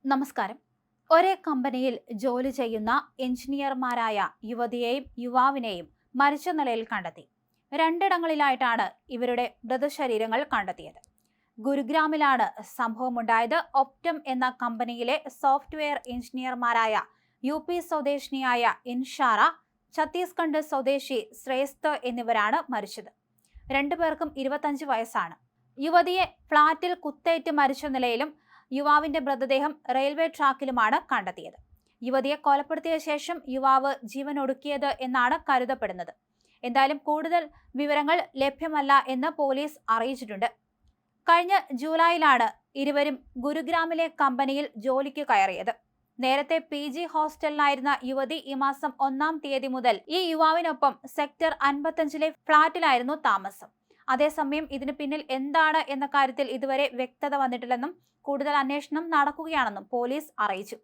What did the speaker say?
നമസ്കാരം. ഒരേ കമ്പനിയിൽ ജോലി ചെയ്യുന്ന എഞ്ചിനീയർമാരായ യുവതിയെയും യുവാവിനെയും മരിച്ച നിലയിൽ കണ്ടെത്തി. രണ്ടിടങ്ങളിലായിട്ടാണ് ഇവരുടെ മൃതശരീരങ്ങൾ കണ്ടെത്തിയത്. ഗുരുഗ്രാമിലാണ് സംഭവമുണ്ടായത്. ഒപ്റ്റം എന്ന കമ്പനിയിലെ സോഫ്റ്റ്വെയർ എഞ്ചിനീയർമാരായ UP സ്വദേശിനിയായ ഇൻഷാറ, ഛത്തീസ്ഗഡ് സ്വദേശി ശ്രേഷ്ഠ എന്നിവരാണ് മരിച്ചത്. രണ്ടുപേർക്കും 25 വയസ്സാണ്. യുവതിയെ ഫ്ളാറ്റിൽ കുത്തേറ്റ് മരിച്ച നിലയിലും യുവാവിന്റെ മൃതദേഹം റെയിൽവേ ട്രാക്കിലുമാണ് കണ്ടെത്തിയത്. യുവതിയെ കൊലപ്പെടുത്തിയ ശേഷം യുവാവ് ജീവനൊടുക്കിയത് എന്നാണ് കരുതപ്പെടുന്നത്. എന്തായാലും കൂടുതൽ വിവരങ്ങൾ ലഭ്യമല്ല എന്ന് പോലീസ് അറിയിച്ചിട്ടുണ്ട്. കഴിഞ്ഞ ജൂലൈയിലാണ് ഇരുവരും ഗുരുഗ്രാമിലെ കമ്പനിയിൽ ജോലിക്ക് കയറിയത്. നേരത്തെ PG ഹോസ്റ്റലിലായിരുന്ന യുവതി ഈ മാസം 1-ാം തീയതി മുതൽ ഈ യുവാവിനൊപ്പം സെക്ടർ 55-ലെ ഫ്ളാറ്റിലായിരുന്നു താമസം. അതേസമയം ഇതിന് പിന്നിൽ എന്താണ് എന്ന കാര്യത്തിൽ ഇതുവരെ വ്യക്തത വന്നിട്ടില്ലെന്നും കൂടുതൽ അന്വേഷണം നടക്കുകയാണെന്നും പോലീസ് അറിയിച്ചു.